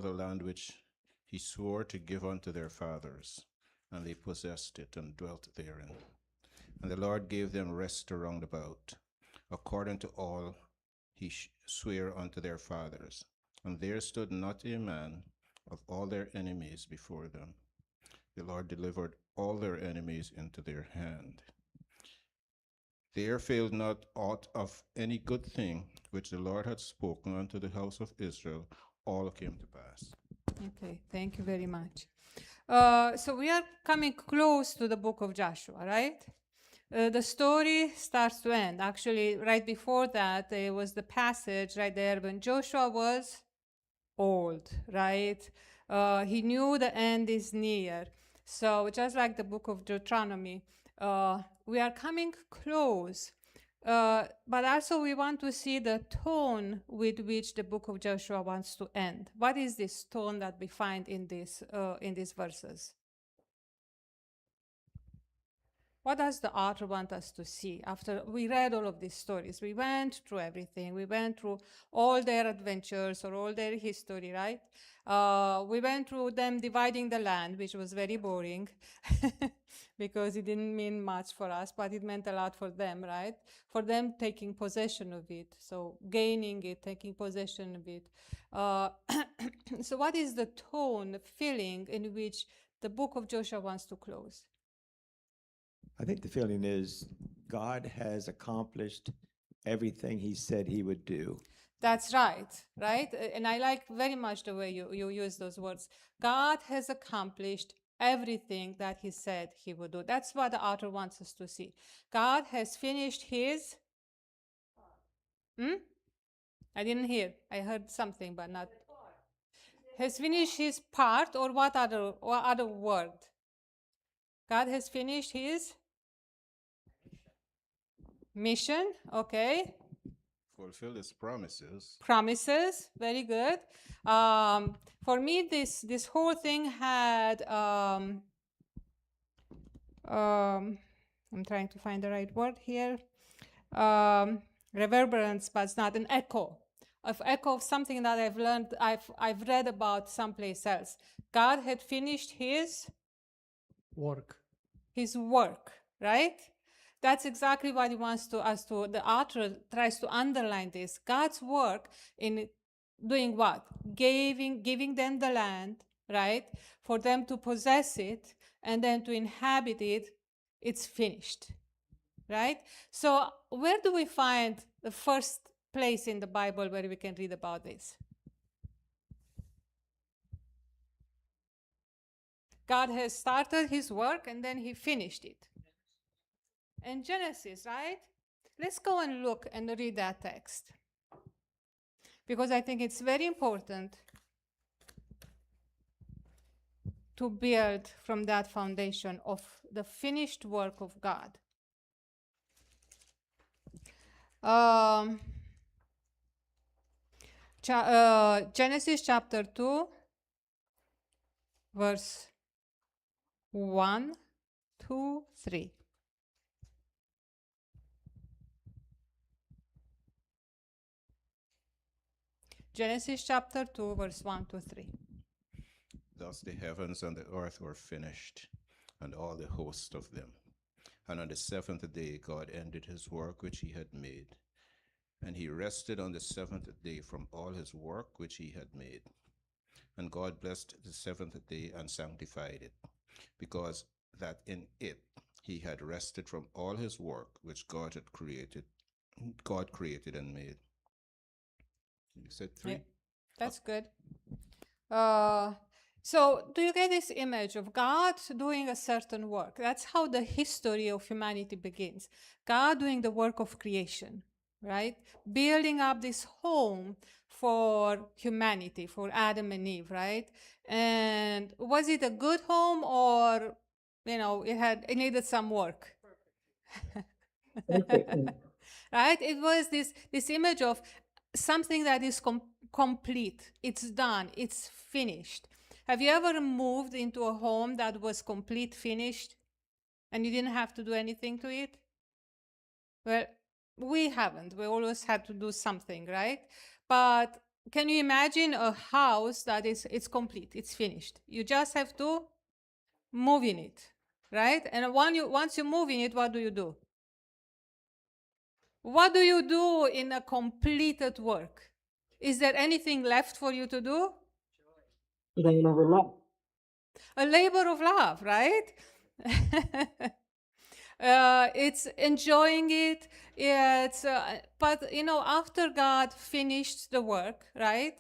the land which he swore to give unto their fathers, and they possessed it and dwelt therein. And the Lord gave them rest around about, according to all he sware unto their fathers. And there stood not a man of all their enemies before them. The Lord delivered all their enemies into their hand. There failed not aught of any good thing which the Lord had spoken unto the house of Israel, all came to pass. Okay, thank you very much. So we are coming close to the book of Joshua, right? The story starts to end. Actually, right before that, there was the passage right there when Joshua was old, right? He knew the end is near. So just like the book of Deuteronomy, we are coming close. But also we want to see the tone with which the book of Joshua wants to end. What is this tone that we find in these verses? What does the author want us to see? After we read all of these stories, we went through everything. We went through all their adventures or all their history, right? We went through them dividing the land, which was very boring because it didn't mean much for us, but it meant a lot for them, right? For them taking possession of it, so gaining it, taking possession of it. So what is the tone, the feeling in which the book of Joshua wants to close? I think the feeling is God has accomplished everything he said he would do. That's right, right? And I like very much the way you use those words. God has accomplished everything that he said he would do. That's what the author wants us to see. God has finished his... I didn't hear. I heard something, but not... Has finished his part, or what other word? God has finished his mission, okay. Fulfill his promises. Promises, very good. For me, this whole thing had I'm trying to find the right word here. Reverberance, but it's not an echo. Echo of something that I've learned, I've read about someplace else. God had finished his work. His work, right? That's exactly what he wants the author tries to underline this. God's work in doing what? Giving them the land, right? For them to possess it and then to inhabit it, it's finished, right? So where do we find the first place in the Bible where we can read about this? God has started his work and then he finished it. In Genesis, right? Let's go and look and read that text, because I think it's very important to build from that foundation of the finished work of God. Genesis chapter 2, verse 1, 2, 3. Genesis chapter 2, verse 1 to 3. Thus the heavens and the earth were finished, and all the host of them. And on the seventh day God ended his work which he had made. And he rested on the seventh day from all his work which he had made. And God blessed the seventh day and sanctified it, because that in it he had rested from all his work which God created and made. You said 3? Yeah, that's good. So do you get this image of God doing a certain work? That's how the history of humanity begins. God doing the work of creation, right? Building up this home for humanity, for Adam and Eve, right? And was it a good home, or, it needed some work? Right? It was this image of something that is complete. It's done. It's finished. Have you ever moved into a home that was complete, finished, and you didn't have to do anything to it? Well, we haven't. We always had to do something, right? But can you imagine a house that it's complete, it's finished? You just have to move in it, right? And once you move in it, what do you do? What do you do in a completed work? Is there anything left for you to do? A labor of love, right? It's enjoying it. It's but after God finished the work, right?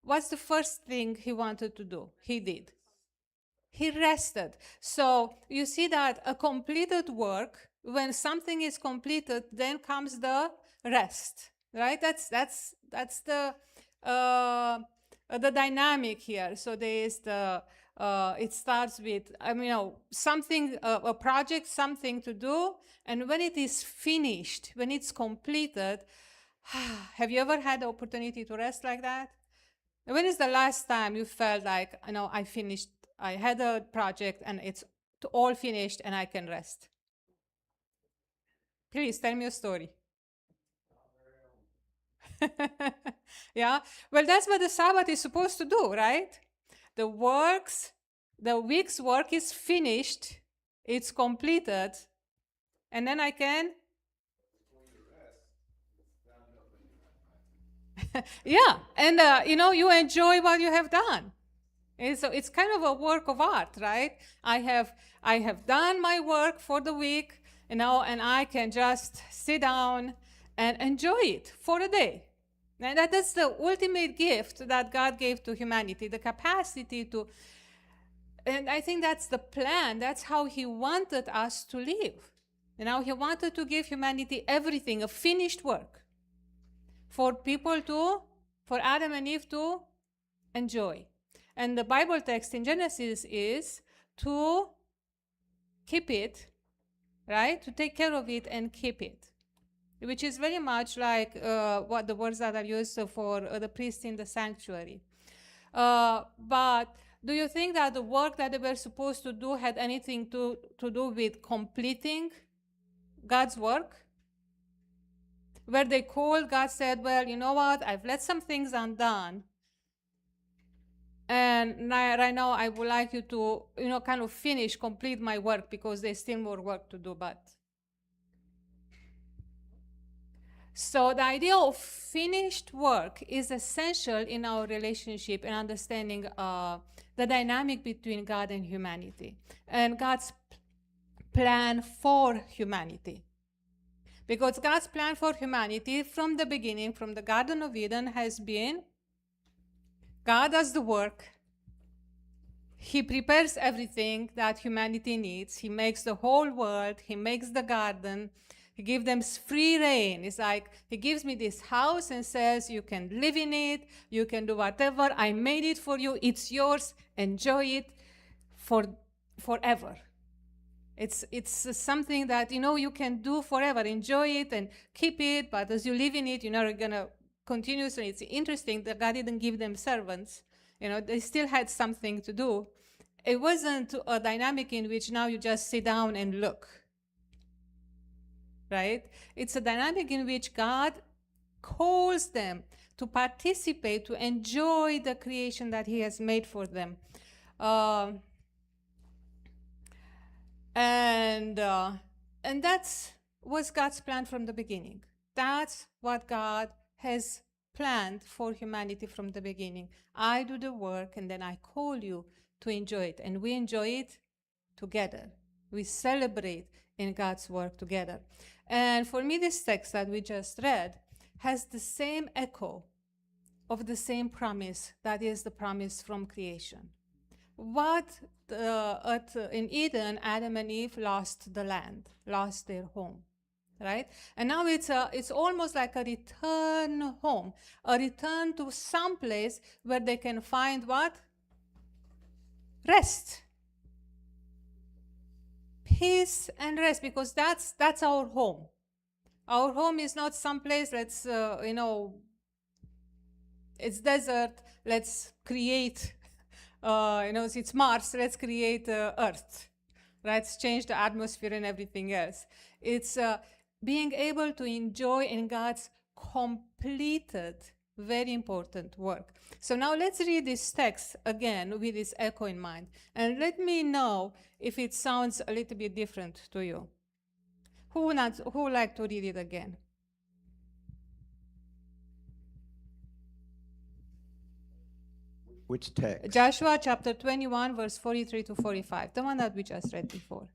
What's the first thing he wanted to do? He did. He rested. So you see that a completed work, when something is completed, then comes the rest, right? That's the dynamic here. So there is it starts with something, a project, something to do, and when it is finished, when it's completed, have you ever had the opportunity to rest like that? When is the last time you felt like, I finished, I had a project and it's all finished and I can rest? Please tell me a story. Yeah, well, that's what the Sabbath is supposed to do, right? The week's work is finished, it's completed, and then I can. Yeah, and you enjoy what you have done. And so it's kind of a work of art, right? I have done my work for the week, and I can just sit down and enjoy it for a day. And that's the ultimate gift that God gave to humanity, the capacity to. And I think that's the plan. That's how he wanted us to live. He wanted to give humanity everything, a finished work, for Adam and Eve to enjoy. And the Bible text in Genesis is to keep it, right? To take care of it and keep it, which is very much like what the words that are used for the priests in the sanctuary. But do you think that the work that they were supposed to do had anything to do with completing God's work? Where they called, God said, well, you know what? I've let some things undone. And right now, I would like you to, kind of complete my work, because there's still more work to do. But so the idea of finished work is essential in our relationship and understanding the dynamic between God and humanity and God's plan for humanity. Because God's plan for humanity from the beginning, from the Garden of Eden, has been God does the work. He prepares everything that humanity needs. He makes the whole world. He makes the garden. He gives them free reign. It's like he gives me this house and says, you can live in it. You can do whatever. I made it for you. It's yours. Enjoy it forever. It's something that, you can do forever. Enjoy it and keep it. But as you live in it, you're not going to continuously. It's interesting that God didn't give them servants. They still had something to do. It wasn't a dynamic in which now you just sit down and look, right? It's a dynamic in which God calls them to participate, to enjoy the creation that he has made for them. And that was God's plan from the beginning. That's what God has planned for humanity from the beginning. I do the work, and then I call you to enjoy it. And we enjoy it together. We celebrate in God's work together. And for me, this text that we just read has the same echo of the same promise that is the promise from creation. In Eden, Adam and Eve lost the land, lost their home, right? And now it's almost like a return home, a return to some place where they can find what? Rest. Peace and rest, because that's our home. Our home is not some place it's desert, let's create, it's Mars, let's create Earth. Let's change the atmosphere and everything else. It's being able to enjoy in God's completed Very important work. So now let's read this text again with this echo in mind. And let me know if it sounds a little bit different to you. Who would like to read it again? Which text? Joshua chapter 21, verse 43 to 45, the one that we just read before.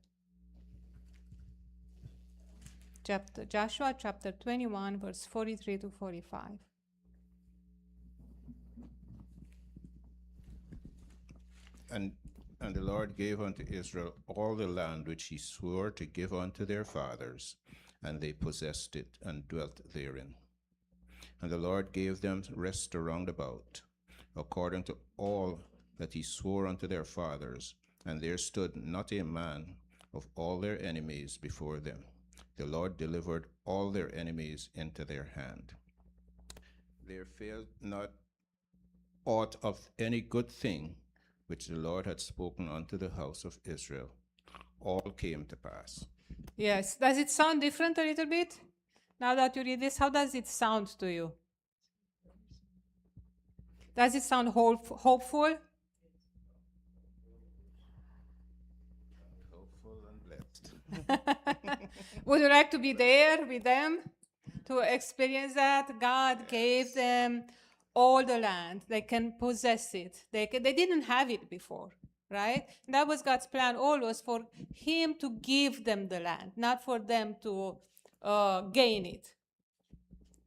Joshua chapter 21, verse 43 to 45. And the Lord gave unto Israel all the land which he swore to give unto their fathers, and they possessed it and dwelt therein. And the Lord gave them rest around about, according to all that he swore unto their fathers, and there stood not a man of all their enemies before them. The Lord delivered all their enemies into their hand. There failed not aught of any good thing which the Lord had spoken unto the house of Israel. All came to pass. Yes. Does it sound different a little bit? Now that you read this, how does it sound to you? Does it sound hopeful? Hopeful and blessed. Would you like to be there with them to experience that? God gave them all the land. They can possess it. They didn't have it before, right? That was God's plan always, for him to give them the land, not for them to gain it.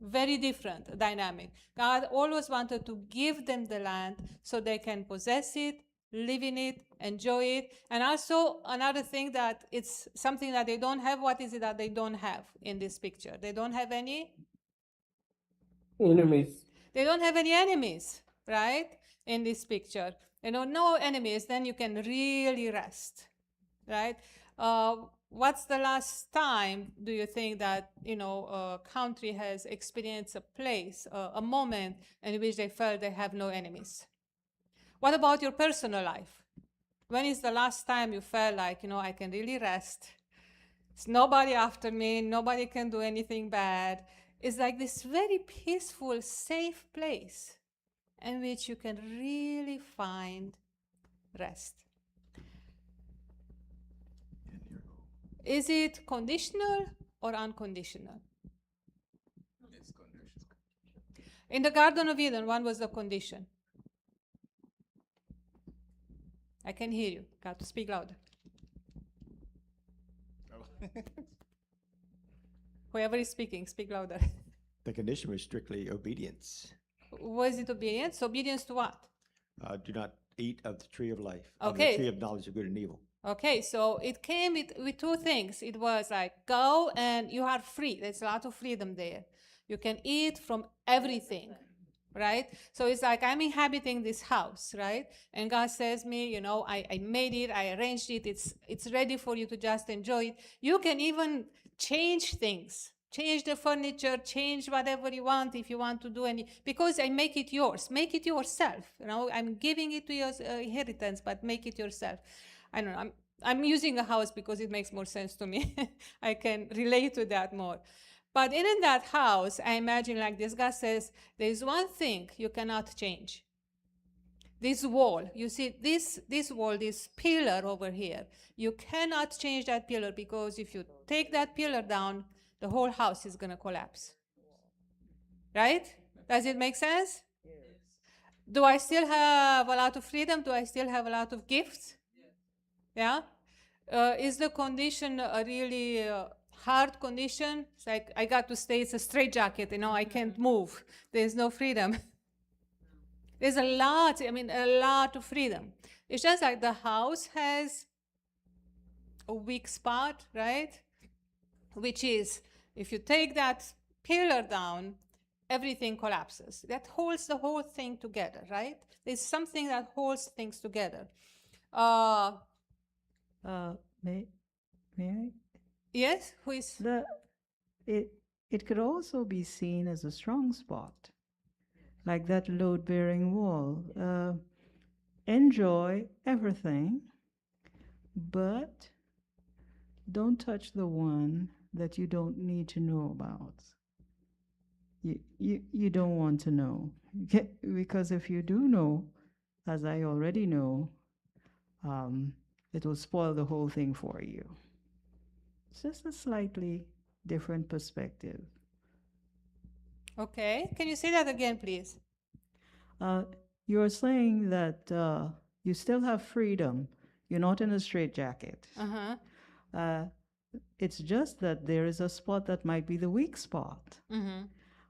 Very different dynamic. God always wanted to give them the land so they can possess it, live in it, enjoy it. And also another thing, that it's something that they don't have. What is it that they don't have in this picture? They don't have any Enemies. They don't have any enemies, right? In this picture. No enemies, then you can really rest, right? What's the last time do you think that, a country has experienced a place, a moment in which they felt they have no enemies? What about your personal life? When is the last time you felt like, I can really rest? It's nobody after me, nobody can do anything bad. It's like this very peaceful, safe place in which you can really find rest. Is it conditional or unconditional? It's conditional. In the Garden of Eden, what was the condition? I can hear you. Got to speak louder. Whoever is speaking, speak louder. The condition was strictly obedience. Was it obedience? Obedience to what? Do not eat of the tree of life, of Okay. the tree of knowledge of good and evil. Okay, so it came with two things. It was like, go and you are free. There's a lot of freedom there. You can eat from everything, right? So it's like, I'm inhabiting this house, right? And God says me, I made it, I arranged it, it's ready for you to just enjoy it. You can even change things. Change the furniture, change whatever you want if you want to do any, because I make it yours. Make it yourself. I'm giving it to you as inheritance, but make it yourself. I don't know. I'm using a house because it makes more sense to me. I can relate to that more. But in that house, I imagine like this. God says, there is one thing you cannot change. This wall, you see, this wall, this pillar over here, you cannot change that pillar, because if you take that pillar down, the whole house is going to collapse. Right? Does it make sense? Yes. Do I still have a lot of freedom? Do I still have a lot of gifts? Yeah? Is the condition a really hard condition? It's like, I got to stay, it's a straitjacket, I can't move. There's no freedom. There's a lot of freedom. It's just like the house has a weak spot, right? Which is, if you take that pillar down, everything collapses. That holds the whole thing together, right? There's something that holds things together. May I? Yes, who is? It could also be seen as a strong spot, like that load-bearing wall. Enjoy everything, but don't touch the one that you don't need to know about. you don't want to know. Because if you do know, as I already know, it will spoil the whole thing for you. It's just a slightly different perspective. Okay, can you say that again, please? You're saying that you still have freedom. You're not in a straitjacket. Uh-huh. It's just that there is a spot that might be the weak spot. Mm-hmm.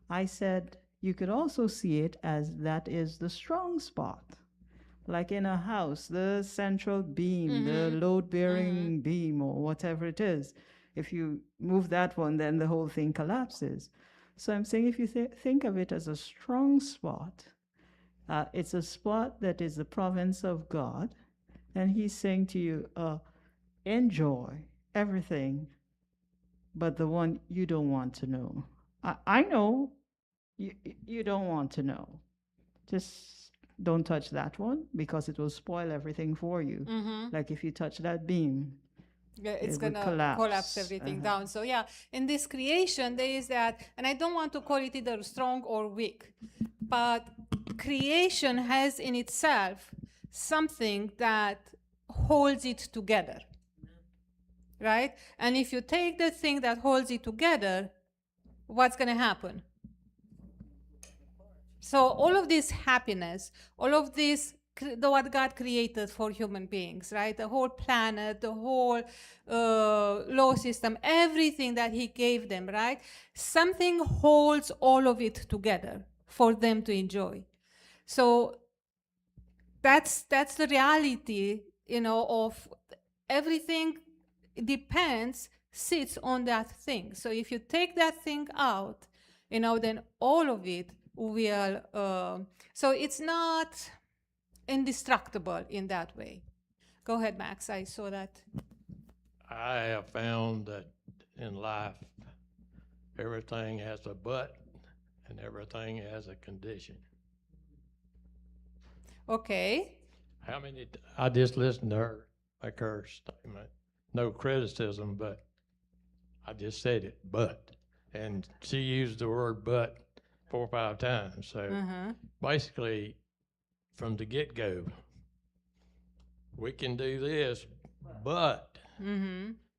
I said you could also see it as that is the strong spot. Like in a house, the central beam, the load-bearing beam, or whatever it is. If you move that one, then the whole thing collapses. So I'm saying if you think of it as a strong spot, it's a spot that is the province of God, and he's saying to you, enjoy everything, but the one you don't want to know. I know you don't want to know. Just don't touch that one because it will spoil everything for you. Like if you touch that beam, Yeah, it's it would gonna collapse everything down. So yeah, in this creation there is that, and I don't want to call it either strong or weak, but creation has in itself something that holds it together, right? And if you take the thing that holds it together, what's gonna happen? So all of this happiness, all of this, what God created for human beings, right? The whole planet, the whole law system, everything that he gave them, right? Something holds all of it together for them to enjoy. So that's the reality, of everything sits on that thing. So if you take that thing out, then all of it will, so it's not indestructible in that way. Go ahead, Max, I saw that. I have found that in life, everything has a but and everything has a condition. Okay. I just listened to her statement. No criticism, but I just said it, but. And she used the word but 4 or 5 times. So basically, from the get-go, we can do this, but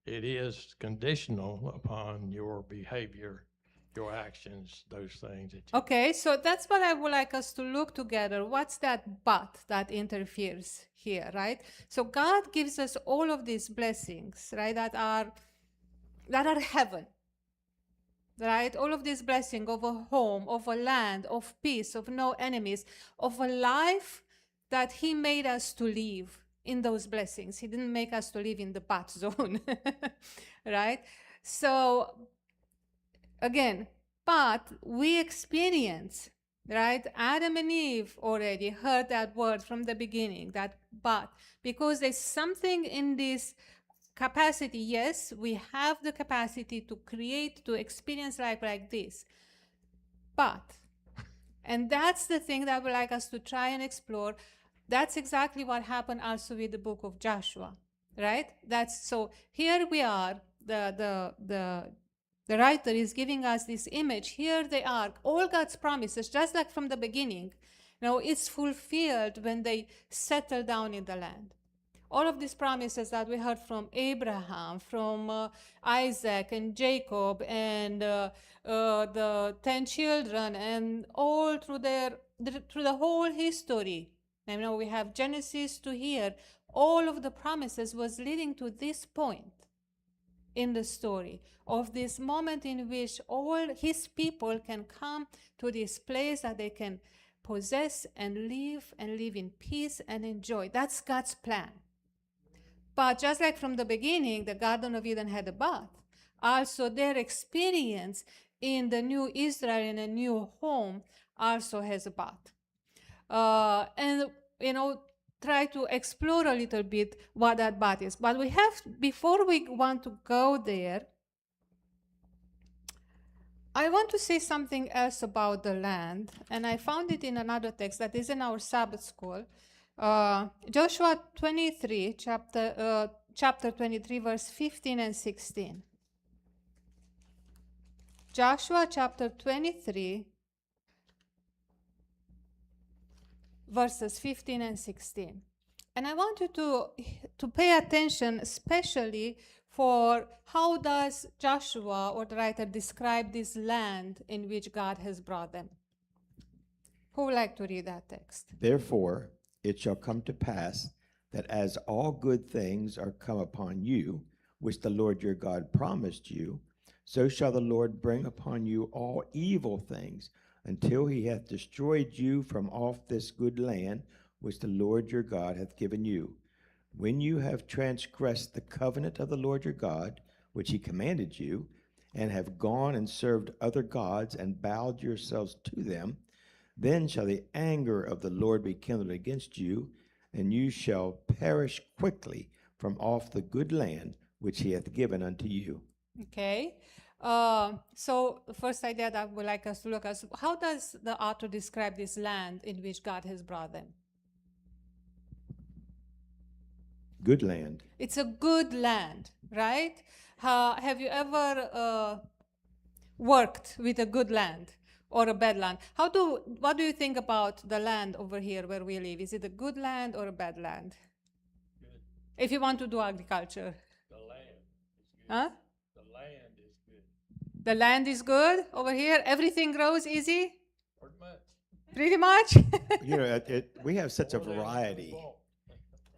it is conditional upon your behavior, your actions, those things that you. Okay, so that's what I would like us to look together. What's that but that interferes here, right? So God gives us all of these blessings, right, that are heaven, right? All of these blessings of a home, of a land, of peace, of no enemies, of a life that he made us to live in those blessings. He didn't make us to live in the but zone, right? So again, but we experience, right? Adam and Eve already heard that word from the beginning, that but, because there's something in this capacity. Yes, we have the capacity to create, to experience life like this. But, and that's the thing that I would like us to try and explore. That's exactly what happened also with the book of Joshua, right? So here we are, the writer is giving us this image. Here they are, all God's promises, just like from the beginning. It's fulfilled when they settle down in the land. All of these promises that we heard from Abraham, from Isaac and Jacob, and the 10 children, and all through the whole history. We have Genesis to here. All of the promises was leading to this point in the story of this moment in which all his people can come to this place that they can possess and live in peace and enjoy. That's God's plan. But just like from the beginning, the Garden of Eden had a but, also their experience in the new Israel, in a new home, also has a but. And, try to explore a little bit what that but is. But before we want to go there, I want to say something else about the land, and I found it in another text that is in our Sabbath school. Joshua 23, chapter 23, verse 15 and 16. Joshua chapter 23, verses 15 and 16. And I want you to pay attention, especially for how does Joshua, or the writer, describe this land in which God has brought them. Who would like to read that text? Therefore, it shall come to pass that as all good things are come upon you, which the Lord your God promised you, so shall the Lord bring upon you all evil things, until he hath destroyed you from off this good land, which the Lord your God hath given you. When you have transgressed the covenant of the Lord your God, which he commanded you, and have gone and served other gods and bowed yourselves to them, then shall the anger of the Lord be kindled against you, and you shall perish quickly from off the good land which he hath given unto you. Okay. So the first idea that I would like us to look at, how does the author describe this land in which God has brought them? Good land. It's a good land, right? Have you ever worked with a good land or a bad land? What do you think about the land over here where we live? Is it a good land or a bad land? Good. If you want to do agriculture. The land is good. Huh? The land is good. The land is good over here? Everything grows easy? Pretty much. Pretty much? You know, we have such a More than we variety. want.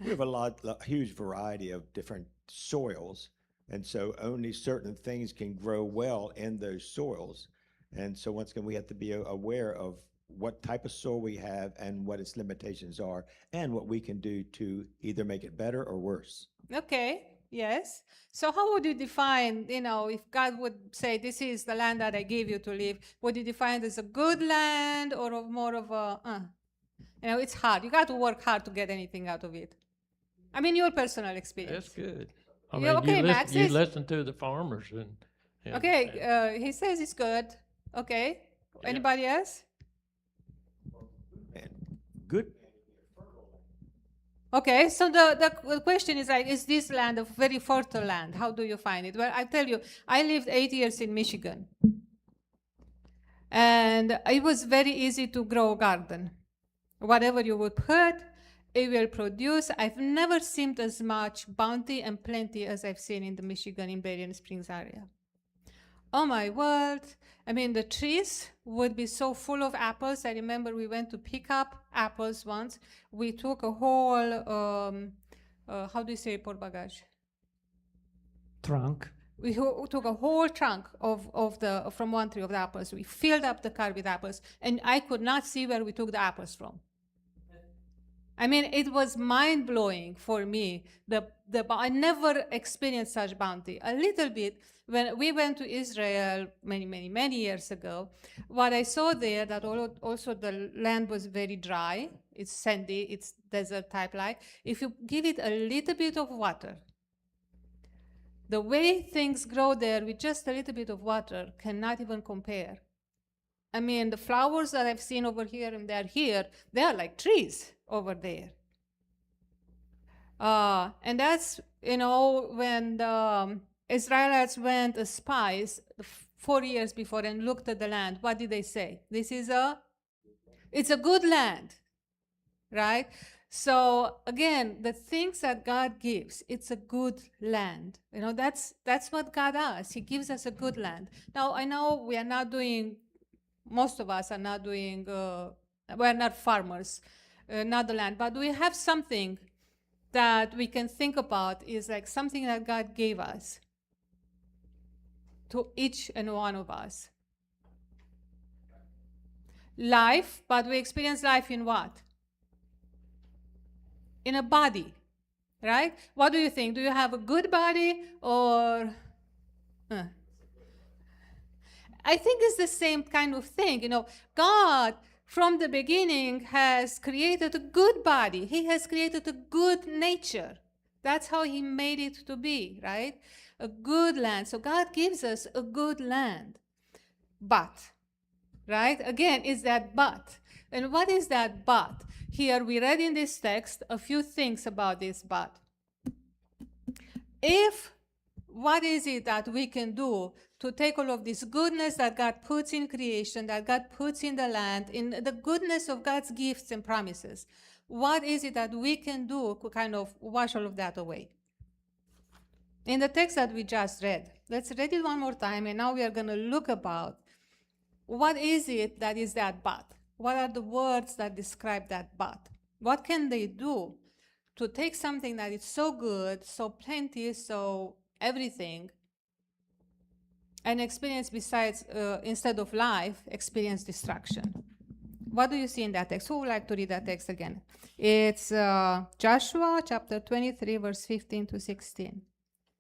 We have a huge variety of different soils, and so only certain things can grow well in those soils. And so once again, we have to be aware of what type of soil we have and what its limitations are, and what we can do to either make it better or worse. Okay, yes. So how would you define, if God would say, this is the land that I gave you to live, would you define it as a good land or more of a, it's hard. You got to work hard to get anything out of it. I mean, your personal experience. That's good. I Yeah, mean, okay, Max, you it's- listen to the farmers and Okay, he says it's good. Okay. Yeah. Anybody else? And good. Okay, so the question is like, is this land a very fertile land? How do you find it? Well, I tell you, I lived 8 years in Michigan. And it was very easy to grow a garden. Whatever you would put, it will produce. I've never seen as much bounty and plenty as I've seen in the Michigan, in Berrien Springs area. Oh my word. I mean, the trees would be so full of apples. I remember we went to pick up apples once. We took a whole, how do you say por bagage? Trunk. We took a whole trunk from one tree of the apples. We filled up the car with apples, and I could not see where we took the apples from. I mean, it was mind-blowing for me. I never experienced such bounty. A little bit, when we went to Israel many years ago, what I saw there, that also the land was very dry. It's sandy, it's desert type like. If you give it a little bit of water, the way things grow there with just a little bit of water cannot even compare. I mean, the flowers that I've seen over here and they're here, they are like trees over there. And that's, when the Israelites went as spies 4 years before and looked at the land, what did they say? It's a good land, right? So again, the things that God gives, it's a good land. That's what God does. He gives us a good land. Now, I know we are not doing, most of us are not doing, we're not farmers, not the land, but we have something that we can think about is like something that God gave us to each and one of us. Life, but we experience life in what? In a body, right? What do you think? Do you have a good body or? I think it's the same kind of thing. God from the beginning has created a good body. He has created a good nature. That's how he made it to be, right? A good land. So God gives us a good land. But, right? Again, is that but. And what is that but? Here we read in this text a few things about this but. If what is it that we can do to take all of this goodness that God puts in creation, that God puts in the land, in the goodness of God's gifts and promises? What is it that we can do to kind of wash all of that away? In the text that we just read, let's read it one more time, and now we are going to look about what is it that is that but? What are the words that describe that but? What can they do to take something that is so good, so plenty, so everything, and experience besides, instead of life, experience destruction? What do you see in that text? Who would like to read that text again? It's Joshua chapter 23, verse 15 to 16.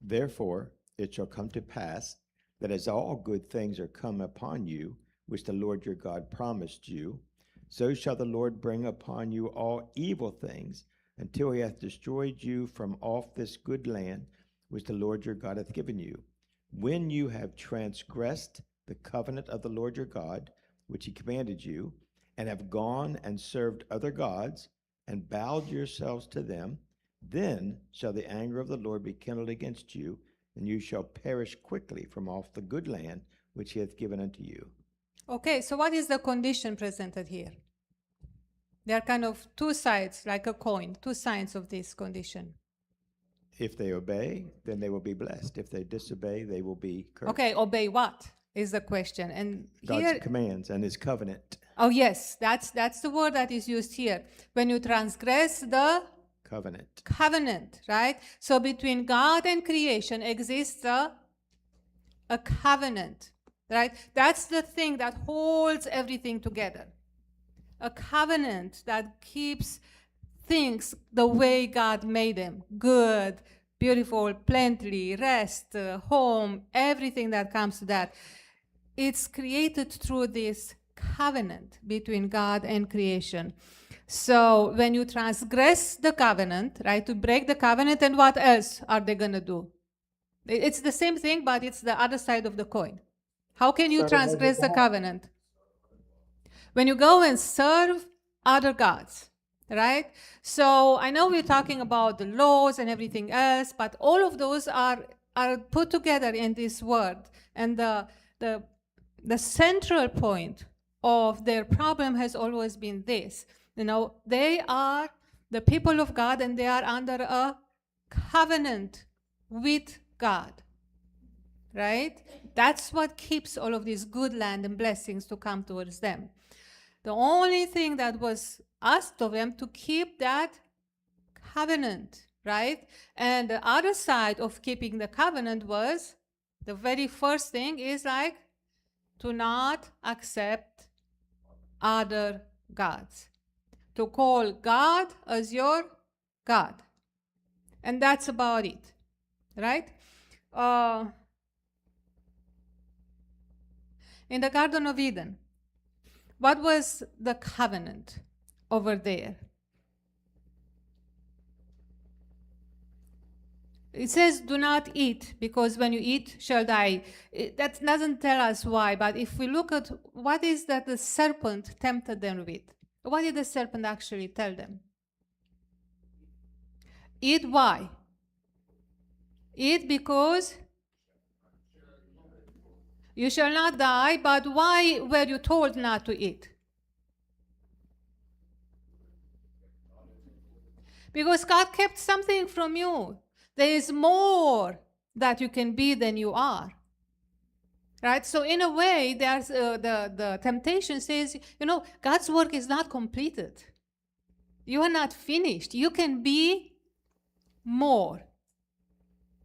Therefore, it shall come to pass that as all good things are come upon you, which the Lord your God promised you, so shall the Lord bring upon you all evil things, until he hath destroyed you from off this good land, which the Lord your God hath given you. When you have transgressed the covenant of the Lord your God, which he commanded you, and have gone and served other gods, and bowed yourselves to them, then shall the anger of the Lord be kindled against you, and you shall perish quickly from off the good land which he hath given unto you. Okay, so what is the condition presented here? There are kind of two sides, like a coin, two sides of this condition. If they obey, then they will be blessed. If they disobey, they will be cursed. Okay, obey what is the question? And God's here, commands and his covenant. oh yes, that's the word that is used here. When you transgress the Covenant. covenant, right? So between God and creation exists a covenant, right? That's the thing that holds everything together. A covenant that keeps things the way God made them. Good, beautiful, plenty, rest, home, everything that comes to that. It's created through this covenant between God and creation. So when you transgress the covenant, right, to break the covenant, and what else are they going to do? It's the same thing, but it's the other side of the coin. How can you transgress the covenant? When you go and serve other gods, right? So I know we're talking about the laws and everything else, but all of those are put together in this word. And the central point of their problem has always been this. You know, they are the people of God, and they are under a covenant with God, right? That's what keeps all of this good land and blessings to come towards them. The only thing that was asked of them to keep that covenant, right? And the other side of keeping the covenant was, the very first thing is like, to not accept other gods. To call God as your God. And that's about it, right? In the Garden of Eden, what was the covenant over there? It says, do not eat, because when you eat, shall die. That doesn't tell us why, but if we look at what is that the serpent tempted them with, what did the serpent actually tell them? Eat why? Eat because you shall not die, but why were you told not to eat? Because God kept something from you. There is more that you can be than you are. Right? So in a way, there's the temptation says, you know, God's work is not completed. You are not finished. You can be more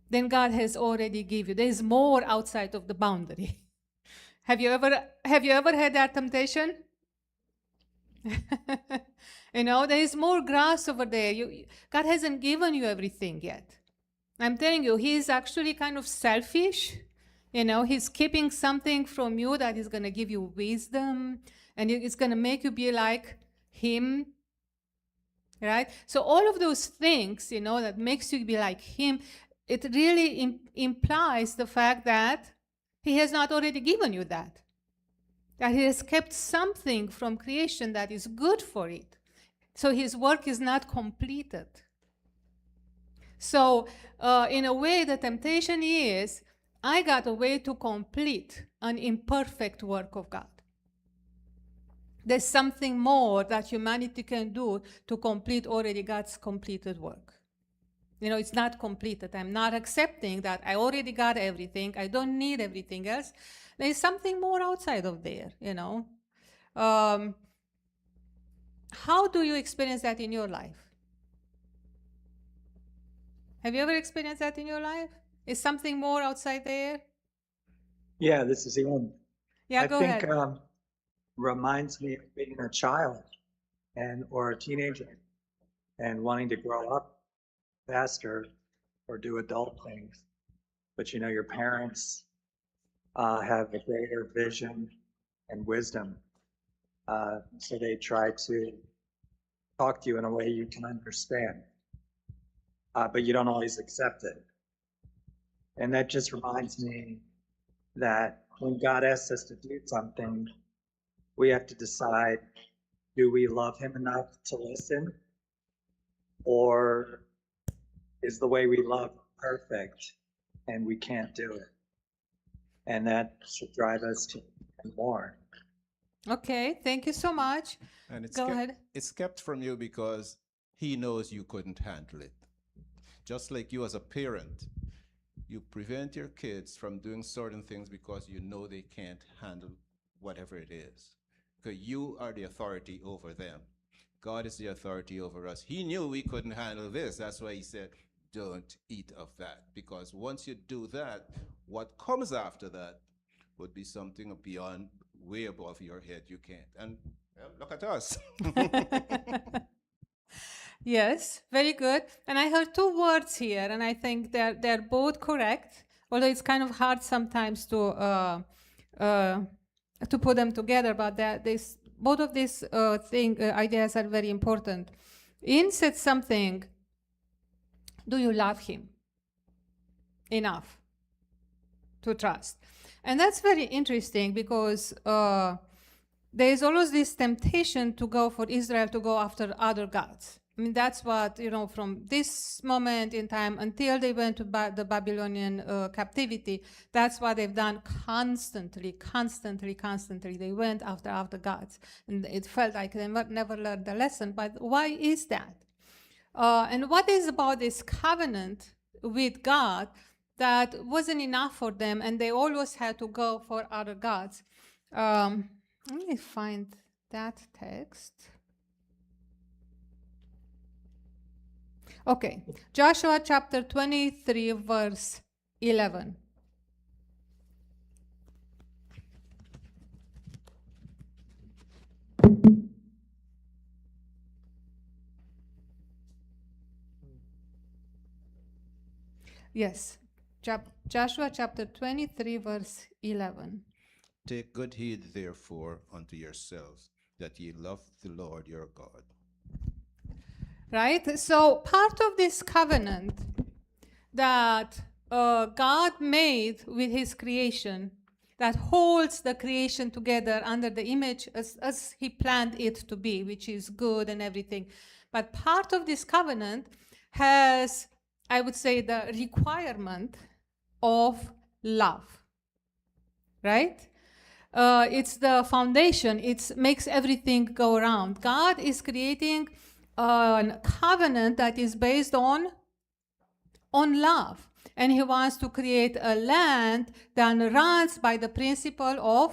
than God has already given you. There is more outside of the boundary. Have you ever had that temptation? You know, there is more grass over there. God hasn't given you everything yet. I'm telling you, he is actually kind of selfish. You know, he's keeping something from you that is going to give you wisdom, and it's going to make you be like him. Right? So all of those things, you know, that makes you be like him, it really implies the fact that he has not already given you that. That he has kept something from creation that is good for it. So his work is not completed. So, in a way, the temptation is I got a way to complete an imperfect work of God. There's something more that humanity can do to complete already God's completed work. You know, it's not completed. I'm not accepting that I already got everything. I don't need everything else. There's something more outside of there, you know. How do you experience that in your life? Have you ever experienced that in your life? Is something more outside there? Yeah, this is Ian. Yeah, I go think ahead. reminds me of being a child or a teenager and wanting to grow up faster or do adult things. But you know, your parents have a greater vision and wisdom. So they try to talk to you in a way you can understand, but you don't always accept it. And that just reminds me that when God asks us to do something, we have to decide, do we love him enough to listen? Or is the way we love perfect and we can't do it? And that should drive us to more. Okay, thank you so much. And Go ahead. it's kept from you because he knows you couldn't handle it. Just like you as a parent, you prevent your kids from doing certain things because you know they can't handle whatever it is. Because you are the authority over them. God is the authority over us. He knew we couldn't handle this. That's why he said, don't eat of that. Because once you do that, what comes after that would be something beyond, way above your head. You can't. And well, look at us. Yes, very good. And I heard two words here, and I think they're both correct. Although it's kind of hard sometimes to put them together, but both of these ideas are very important. In said something, do you love him enough to trust? And that's very interesting because there is always this temptation to go for Israel to go after other gods. I mean, that's what, you know, from this moment in time until they went to the Babylonian captivity, that's what they've done constantly. They went after other gods. And it felt like they never learned the lesson. But why is that? And what is about this covenant with God that wasn't enough for them, and they always had to go for other gods? Let me find that text. Okay, Joshua chapter 23, verse 11. Yes, Joshua chapter 23, verse 11. Take good heed, therefore, unto yourselves, that ye love the Lord your God. Right? So part of this covenant that God made with his creation, that holds the creation together under the image as he planned it to be, which is good and everything. But part of this covenant has, I would say, the requirement of love. Right? It's the foundation. It makes everything go around. God is creating a covenant that is based on love. And he wants to create a land that runs by the principle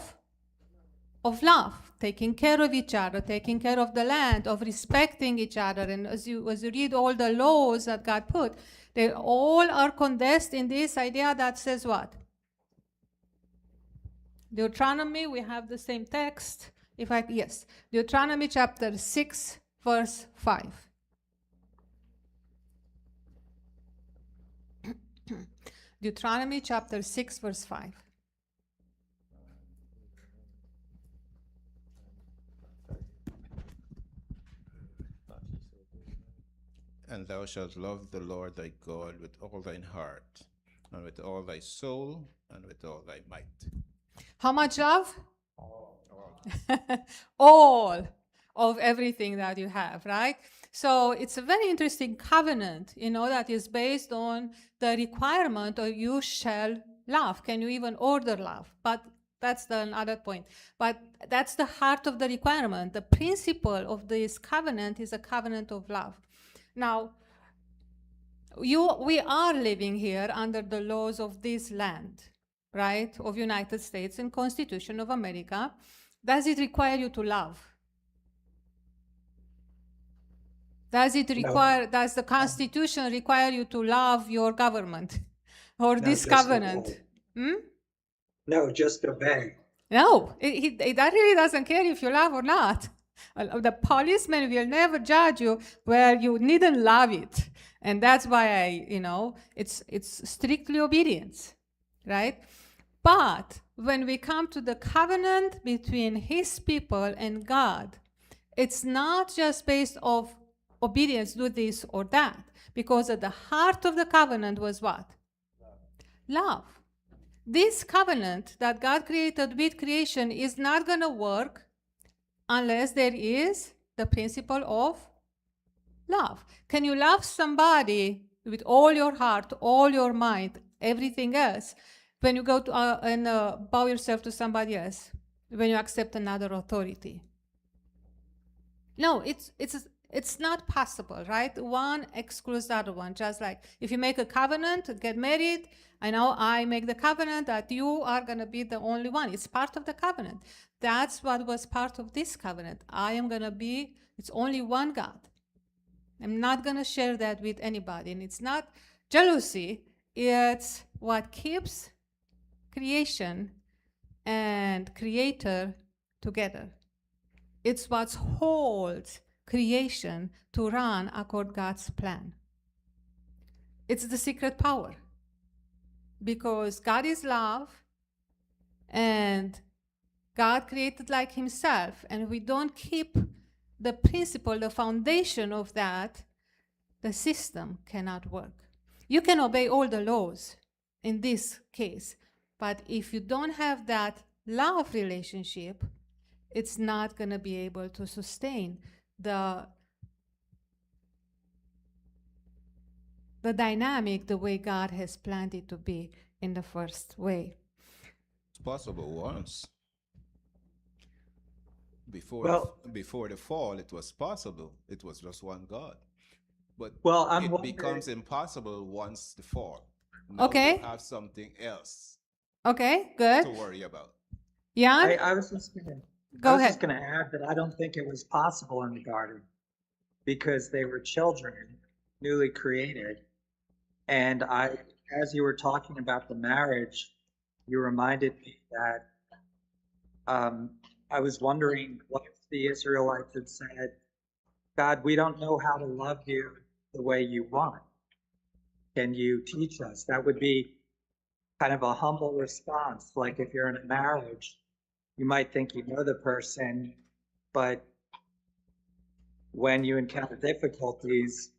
of love, taking care of each other, taking care of the land, of respecting each other. And as you read all the laws that God put, they all are condensed in this idea that says what? Deuteronomy, we have the same text. Yes, Deuteronomy chapter 6, verse 5. Deuteronomy chapter 6, verse 5. And thou shalt love the Lord thy God with all thine heart, and with all thy soul, and with all thy might. How much love? All. of everything that you have, right? So it's a very interesting covenant, that is based on the requirement of you shall love. Can you even order love? But that's another point. But that's the heart of the requirement. The principle of this covenant is a covenant of love. Now, we are living here under the laws of this land, right, of United States and Constitution of America. Does it require you to love? Does the Constitution require you to love your government or No, this just covenant? obey. No, just obey. No, that really doesn't care if you love or not. The policeman will never judge you where you needn't love it. And that's why it's strictly obedience, right? But when we come to the covenant between his people and God, it's not just based off obedience, do this or that, because at the heart of the covenant was what? Love. This covenant that God created with creation is not going to work unless there is the principle of love. Can you love somebody with all your heart, all your mind, everything else, when you go to and bow yourself to somebody else, when you accept another authority? No, it's not possible, right? One excludes the other one. Just like if you make a covenant, get married, I make the covenant that you are going to be the only one. It's part of the covenant. That's what was part of this covenant. It's only one God. I'm not going to share that with anybody. And it's not jealousy. It's what keeps creation and creator together. It's what holds creation to run according to God's plan. It's the secret power. Because God is love, and God created like himself, and we don't keep the principle, the foundation of that, the system cannot work. You can obey all the laws in this case, but if you don't have that love relationship, it's not going to be able to sustain the dynamic the way God has planned it to be in the first way. It's possible once. Well- Before the fall, it was possible. It was just one God. But Well, I'm it wondering- becomes impossible once the fall. Now Okay. you have something else Okay, good. to worry about. Jan, I was just gonna, Go I was ahead. just gonna add that I don't think it was possible in the garden because they were children, newly created. And as you were talking about the marriage, you reminded me that I was wondering what if the Israelites had said, God, we don't know how to love you the way you want. Can you teach us? That would be kind of a humble response. Like if you're in a marriage, you might think you know the person, but when you encounter difficulties,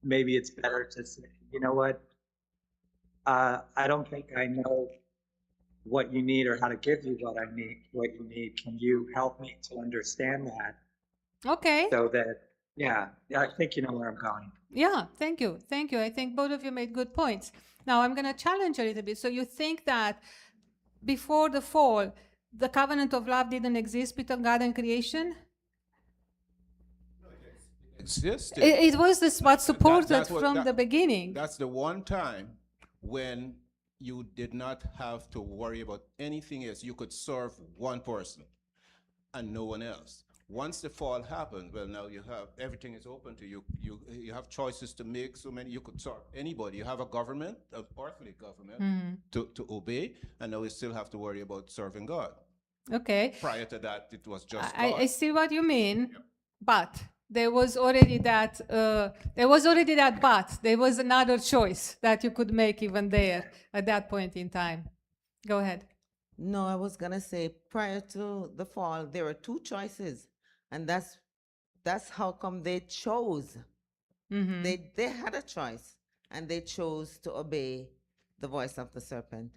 maybe it's better to say, you know what? I don't think I know what you need or how to give you what you need. Can you help me to understand that? Okay. So that, yeah, I think you know where I'm going. Yeah, thank you. Thank you. I think both of you made good points. Now I'm going to challenge a little bit. So you think that before the fall, the covenant of love didn't exist between God and creation? Existed. It was this what supported that's what- from that- the beginning. That's the one time when you did not have to worry about anything else. You could serve one person and no one else. Once the fall happened, well, now you have everything is open to you. You have choices to make. So many. You could serve anybody. You have a government, an earthly government, to obey, and now you still have to worry about serving God. Okay. Prior to that, it was just I God. see what you mean, but there was already that. But there was another choice that you could make even there at that point in time. Go ahead. No, I was gonna say prior to the fall, there were two choices, and that's how come they chose. Mm-hmm. They had a choice, and they chose to obey the voice of the serpent.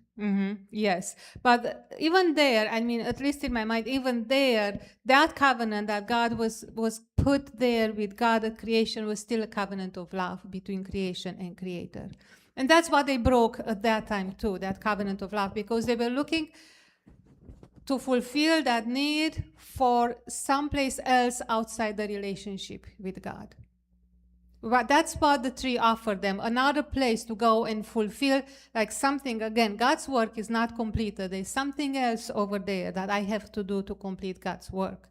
Yes, but even there, I mean, at least in my mind, even there, that covenant that God was put there with God at creation was still a covenant of love between creation and creator. And that's what they broke at that time too, that covenant of love, because they were looking to fulfill that need for someplace else outside the relationship with God. But that's what the tree offered them, another place to go and fulfill, like something, again, God's work is not completed. There's something else over there that I have to do to complete God's work.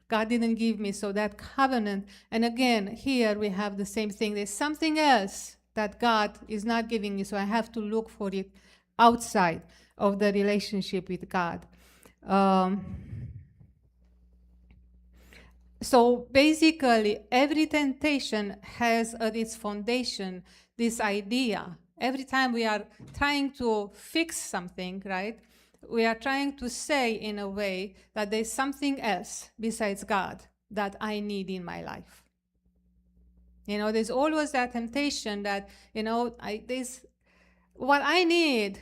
God didn't give me, so that covenant, and again, here we have the same thing. There's something else that God is not giving me, so I have to look for it outside of the relationship with God. So basically, every temptation has at its foundation this idea. Every time we are trying to fix something, right, we are trying to say in a way that there's something else besides God that I need in my life. You know, there's always that temptation that, you know, what I need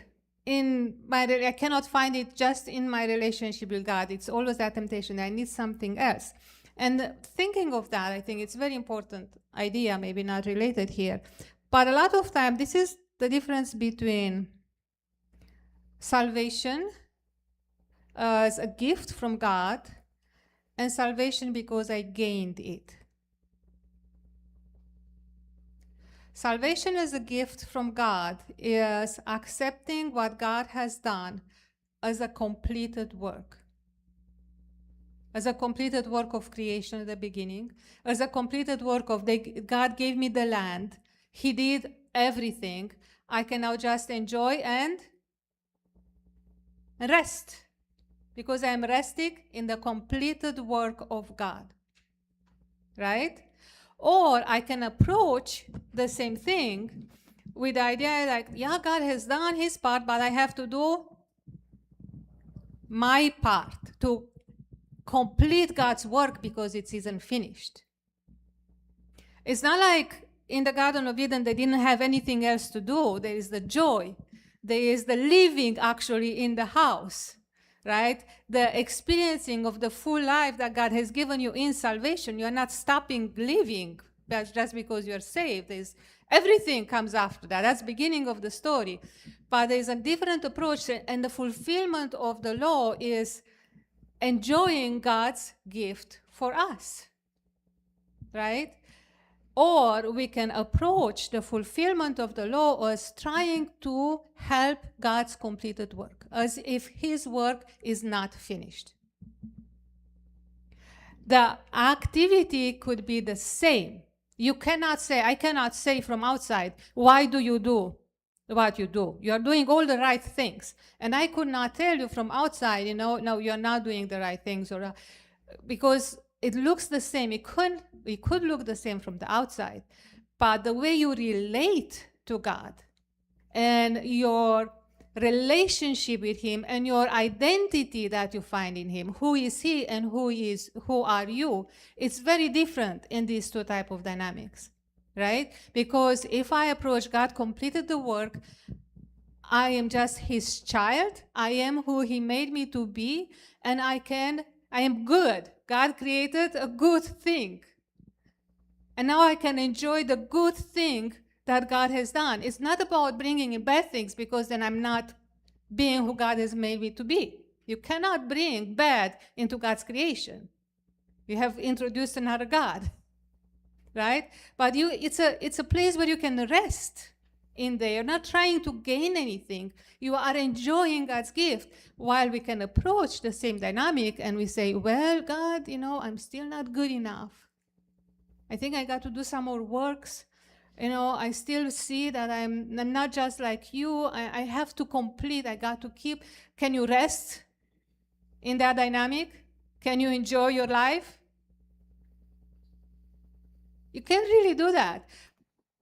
I cannot find it just in my relationship with God. It's always that temptation. I need something else. And thinking of that, I think it's a very important idea, maybe not related here. But a lot of time, this is the difference between salvation as a gift from God and salvation because I gained it. Salvation as a gift from God is accepting what God has done as a completed work. As a completed work of creation at the beginning, as a completed work of God gave me the land, He did everything. I can now just enjoy and rest, because I am resting in the completed work of God, right? Or I can approach the same thing with the idea like, yeah, God has done His part, but I have to do my part to complete God's work because it isn't finished. It's not like in the Garden of Eden they didn't have anything else to do. There is the joy. There is the living actually in the house, right? The experiencing of the full life that God has given you in salvation. You're not stopping living just because you're saved. Everything comes after that. That's the beginning of the story. But there's a different approach, and the fulfillment of the law is enjoying God's gift for us, right? Or we can approach the fulfillment of the law as trying to help God's completed work, as if His work is not finished. The activity could be the same. I cannot say from outside, why do you do what you do? You are doing all the right things. And I could not tell you from outside, no, you're not doing the right things, because it looks the same. It could look the same from the outside. But the way you relate to God and your relationship with Him and your identity that you find in Him, who is He and who are you, it's very different in these two type of dynamics. Right? Because if I approach God completed the work, I am just His child. I am who He made me to be, and I am good. God created a good thing. And now I can enjoy the good thing that God has done. It's not about bringing in bad things, because then I'm not being who God has made me to be. You cannot bring bad into God's creation. You have introduced another God. Right? But it's a place where you can rest in there. You're not trying to gain anything. You are enjoying God's gift, while we can approach the same dynamic and we say, well, God, I'm still not good enough. I think I got to do some more works. I still see that I'm not just like you. I have to complete. I got to keep. Can you rest in that dynamic? Can you enjoy your life? You can't really do that.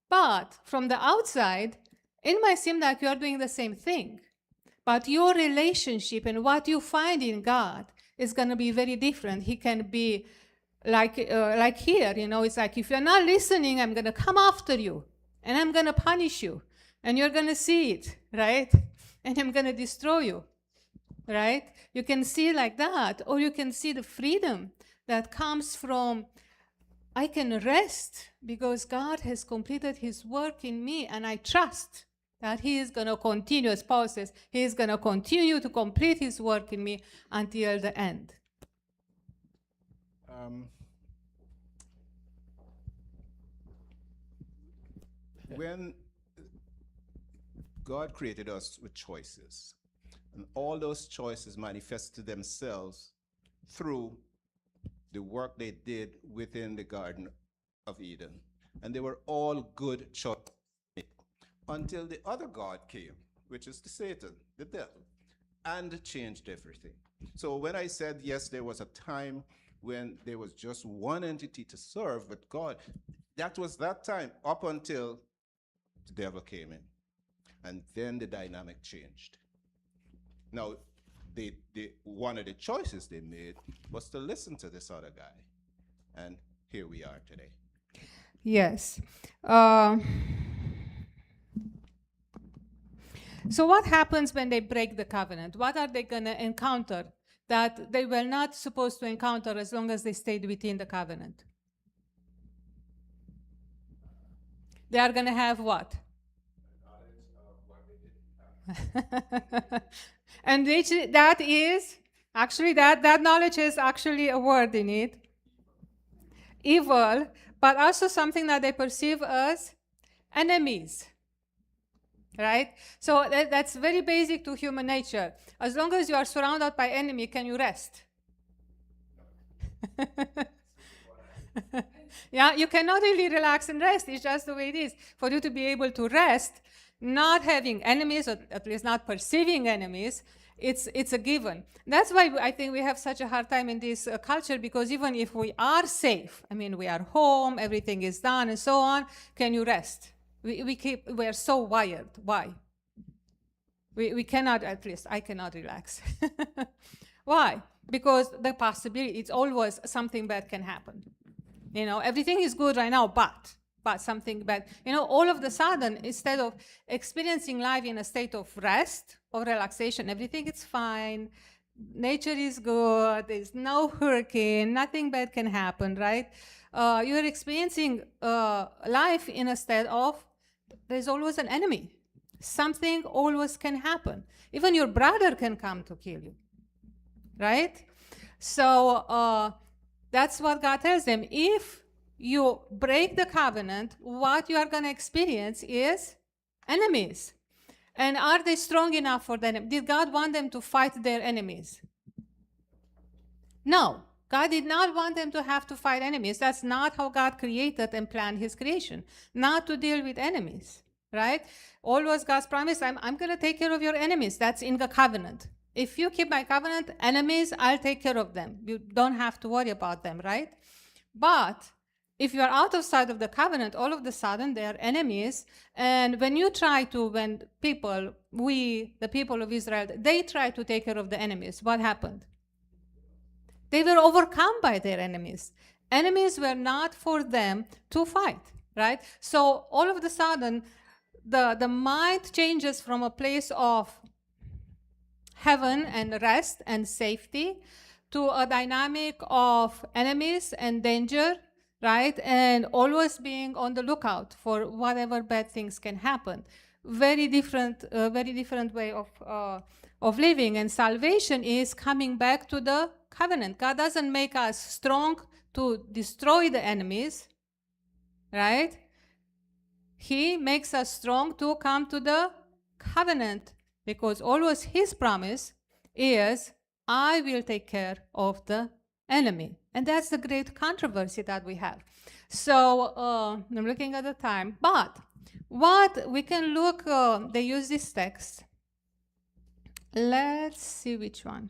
But from the outside, it might seem like you're doing the same thing. But your relationship and what you find in God is going to be very different. He can be like here, it's like, if you're not listening, I'm going to come after you and I'm going to punish you. and you're going to see it, right? And I'm going to destroy you, right? You can see it like that, or you can see the freedom that comes from, I can rest because God has completed his work in me, and I trust that he is going to continue, as Paul says, he is going to continue to complete his work in me until the end. When God created us with choices, and all those choices manifested themselves through the work they did within the Garden of Eden. And they were all good choices until the other God came, which is the Satan, the devil, and changed everything. So when I said, yes, there was a time when there was just one entity to serve, but God, that was that time up until the devil came in. And then the dynamic changed. Now, one of the choices they made was to listen to this other guy. And here we are today. Yes. So what happens when they break the covenant? What are they going to encounter that they were not supposed to encounter as long as they stayed within the covenant? They are going to have what? And that is, actually, that knowledge is actually a word in it. Evil, but also something that they perceive as enemies. Right? So that's very basic to human nature. As long as you are surrounded by enemy, can you rest? Yeah, you cannot really relax and rest. It's just the way it is. For you to be able to rest, not having enemies, or at least not perceiving enemies, it's a given. That's why I think we have such a hard time in this culture, because even if we are safe, I mean, we are home, everything is done and so on, can you rest? We are so wired. Why? We cannot, at least I cannot relax. Why? Because the possibility, it's always something bad can happen. You know, everything is good right now, but something bad. You know, all of the sudden, instead of experiencing life in a state of rest or relaxation, everything is fine, nature is good, there's no hurricane, nothing bad can happen, right? You're experiencing life in a state of, there's always an enemy. Something always can happen. Even your brother can come to kill you, right? So that's what God tells them. If you break the covenant, what you are going to experience is enemies. And are they strong enough for them? Did God want them to fight their enemies? No. God did not want them to have to fight enemies. That's not how God created and planned his creation. Not to deal with enemies, right? Always God's promise, I'm going to take care of your enemies. That's in the covenant. If you keep my covenant, enemies, I'll take care of them. You don't have to worry about them, right? But if you are out of sight of the covenant, all of a sudden they are enemies. And when you try to, when people, the people of Israel, they try to take care of the enemies, what happened? They were overcome by their enemies. Enemies were not for them to fight, right? So all of a sudden, the mind changes from a place of heaven and rest and safety to a dynamic of enemies and danger, right? And always being on the lookout for whatever bad things can happen. Very different way of living. And salvation is coming back to the covenant. God doesn't make us strong to destroy the enemies, right? He makes us strong to come to the covenant, because always his promise is, I will take care of the enemy. And that's the great controversy that we have. So I'm looking at the time, but what we can look, they use this text. Let's see which one.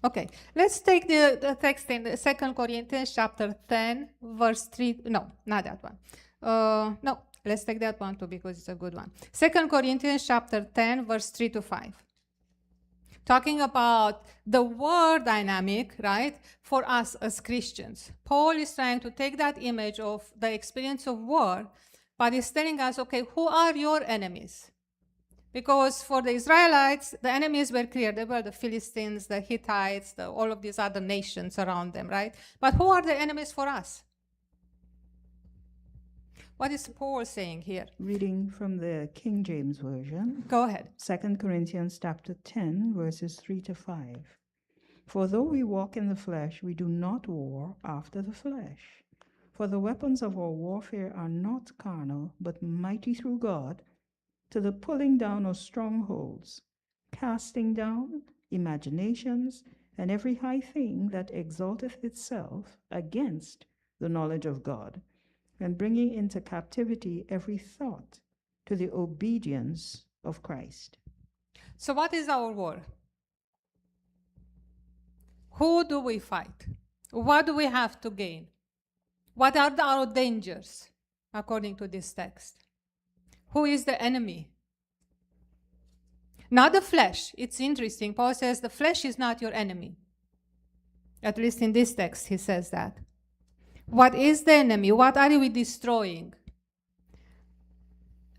Okay, let's take the text in 2 Corinthians chapter 10, verse 3. No, not that one. No, let's take that one too, because it's a good one. 2 Corinthians chapter 10, verse 3 to 5. Talking about the war dynamic, right, for us as Christians. Paul is trying to take that image of the experience of war but it's telling us, okay, who are your enemies? Because for the Israelites, the enemies were clear. They were the Philistines, the Hittites, all of these other nations around them, right? But who are the enemies for us? What is Paul saying here? Reading from the King James Version, Go ahead. 2 Corinthians chapter 10, verses 3 to 5. For though we walk in the flesh, we do not war after the flesh. For the weapons of our warfare are not carnal, but mighty through God, to the pulling down of strongholds, casting down imaginations, and every high thing that exalteth itself against the knowledge of God, and bringing into captivity every thought to the obedience of Christ. So what is our war? Who do we fight? What do we have to gain? What are our dangers, according to this text? Who is the enemy? Not the flesh. It's interesting. Paul says the flesh is not your enemy. At least in this text, he says that. What is the enemy? What are we destroying?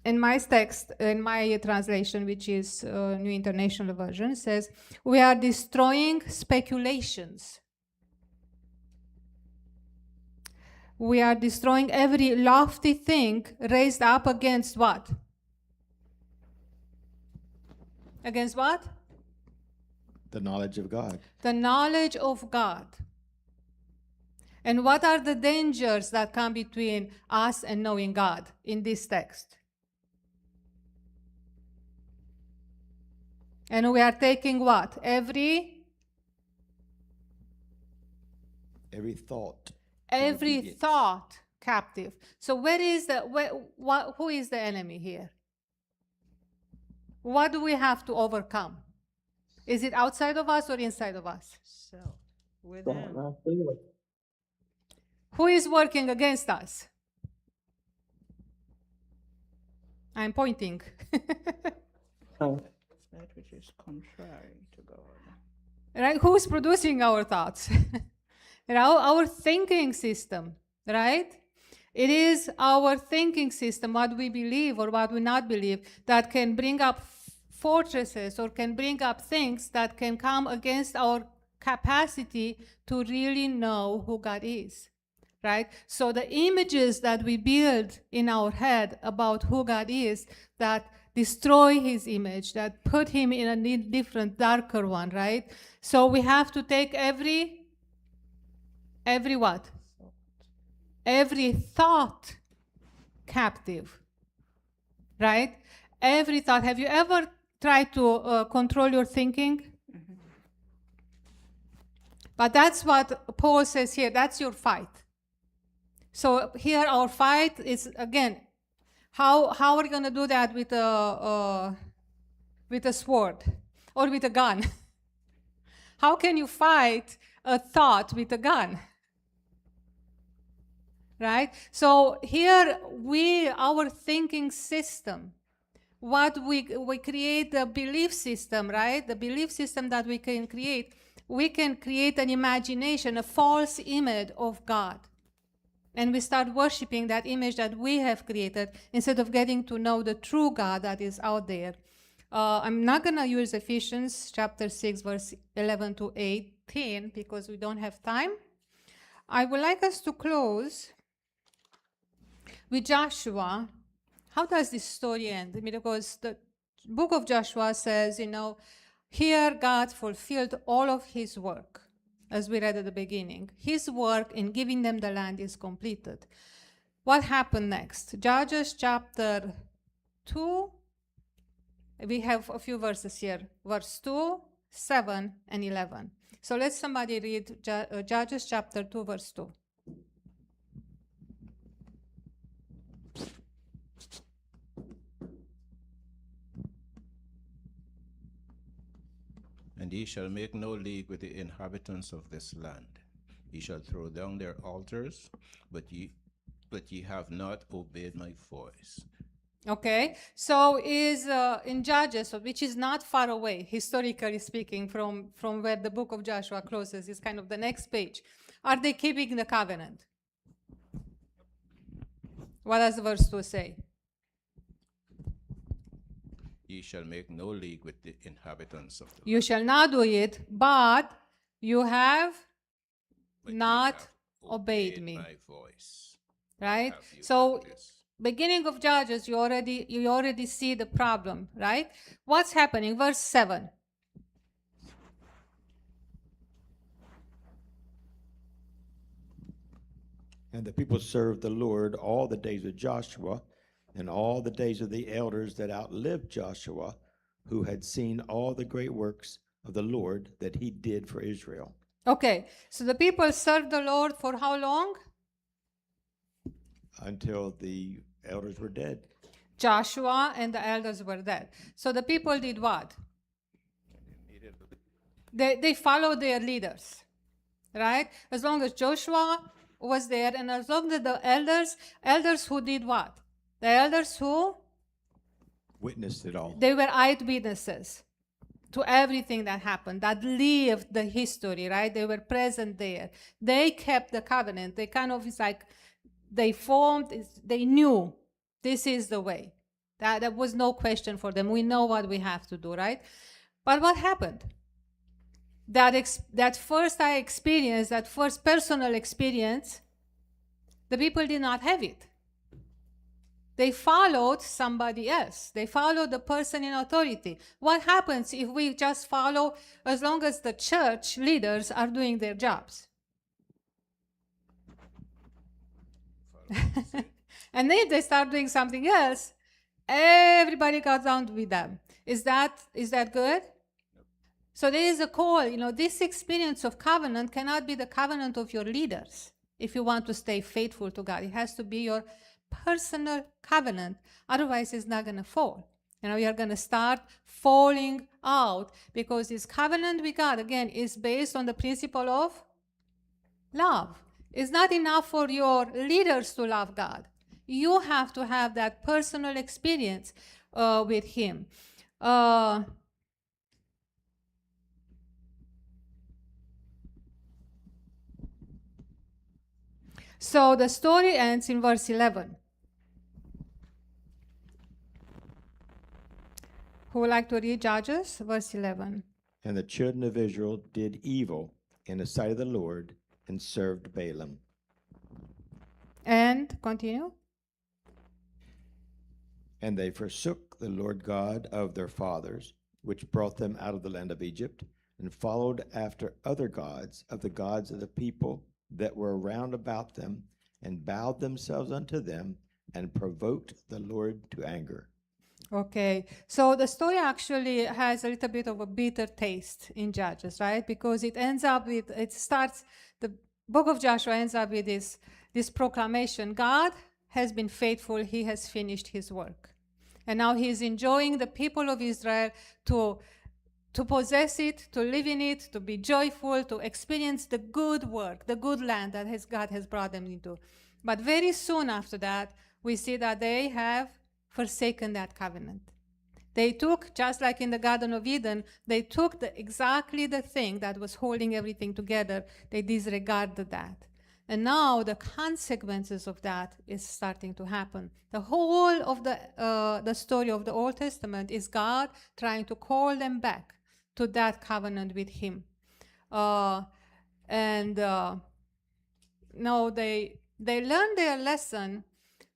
In my text, in my translation, which is New International Version, says, we are destroying speculations. We are destroying every lofty thing raised up against what? Against what? The knowledge of God. The knowledge of God. And what are the dangers that come between us and knowing God in this text? And we are taking what? Every thought. every obedience. thought captive. So who is the enemy here? What do we have to overcome? Is it outside of us or inside of us? Self within. Who is working against us? I'm pointing. That which is contrary to God. Right? Who's producing our thoughts? Our thinking system, right? It is our thinking system, what we believe or what we not believe, that can bring up fortresses or can bring up things that can come against our capacity to really know who God is, right? So the images that we build in our head about who God is, that destroy his image, that put him in a different, darker one, right? So we have to take every what? Every thought captive, right? Every thought. Have you ever tried to control your thinking? Mm-hmm. But that's what Paul says here. That's your fight. So here our fight is, again, how are we going to do that with a sword or with a gun? How can you fight a thought with a gun? Right? So here our thinking system, what we create a belief system, right? The belief system that we can create an imagination, a false image of God. And we start worshiping that image that we have created instead of getting to know the true God that is out there. I'm not going to use Ephesians chapter 6, verse 11 to 18 because we don't have time. I would like us to close with Joshua. How does this story end? Because the book of Joshua says, here God fulfilled all of his work, as we read at the beginning. His work in giving them the land is completed. What happened next? Judges chapter 2. We have a few verses here. Verse 2, 7, and 11. So let somebody read Judges chapter 2, verse 2. And ye shall make no league with the inhabitants of this land. Ye shall throw down their altars, but ye have not obeyed my voice. Okay, so is in Judges, which is not far away, historically speaking, from where the book of Joshua closes, is kind of the next page. Are they keeping the covenant? What does verse 2 say? Ye shall make no league with the inhabitants of the You land. shall not do it, but you have But ye not have obeyed me. my voice. Right? Have you So done this? beginning of Judges, you already see the problem, right? What's happening? Verse 7. And the people served the Lord all the days of Joshua and all the days of the elders that outlived Joshua, who had seen all the great works of the Lord that he did for Israel. Okay, so the people served the Lord for how long? Until the elders were dead. Joshua and the elders were dead. So the people did what? They followed their leaders, right? As long as Joshua was there, and as long as the elders who did what? The elders who? Witnessed it all. They were eyewitnesses to everything that happened, that lived the history, right? They were present there. They kept the covenant. They kind of, it's like, they knew this is the way. There was no question for them. We know what we have to do, right? But what happened? That first experience, that first personal experience, the people did not have it. They followed somebody else. They followed the person in authority. What happens if we just follow as long as the church leaders are doing their jobs? And then they start doing something else, everybody got down with them. Is that good? So there is a call, this experience of covenant cannot be the covenant of your leaders if you want to stay faithful to God. It has to be your personal covenant. Otherwise, it's not going to fall. You are going to start falling out because this covenant with God, again, is based on the principle of love. It's not enough for your leaders to love God. You have to have that personal experience with Him. So the story ends in verse 11. Who would like to read Judges, verse 11? And the children of Israel did evil in the sight of the Lord and served Balaam. And continue. And they forsook the Lord God of their fathers, which brought them out of the land of Egypt, and followed after other gods of the people that were round about them, and bowed themselves unto them, and provoked the Lord to anger. Okay, so the story actually has a little bit of a bitter taste in Judges, right? Because the book of Joshua ends up with this proclamation. God has been faithful, He has finished His work. And now He is enjoying the people of Israel to possess it, to live in it, to be joyful, to experience the good work, the good land that God has brought them into. But very soon after that, we see that they have forsaken that covenant. They took, just like in the Garden of Eden, they took exactly the thing that was holding everything together. They disregarded that. And now the consequences of that is starting to happen. The whole of the story of the Old Testament is God trying to call them back to that covenant with Him. No, they learned their lesson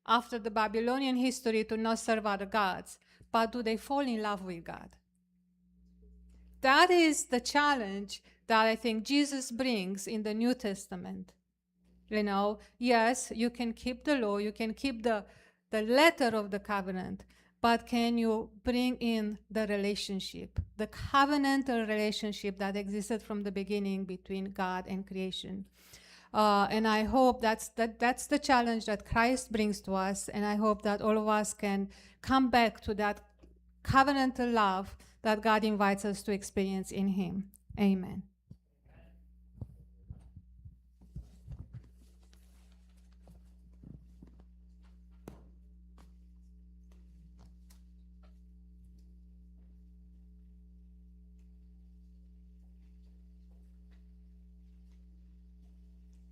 after the Babylonian history to not serve other gods, but do they fall in love with God? That is the challenge that I think Jesus brings in the New Testament. Yes, you can keep the law, you can keep the letter of the covenant, but can you bring in the relationship, the covenantal relationship that existed from the beginning between God and creation? And I hope that's the challenge that Christ brings to us, and I hope that all of us can come back to that covenantal love that God invites us to experience in Him. Amen.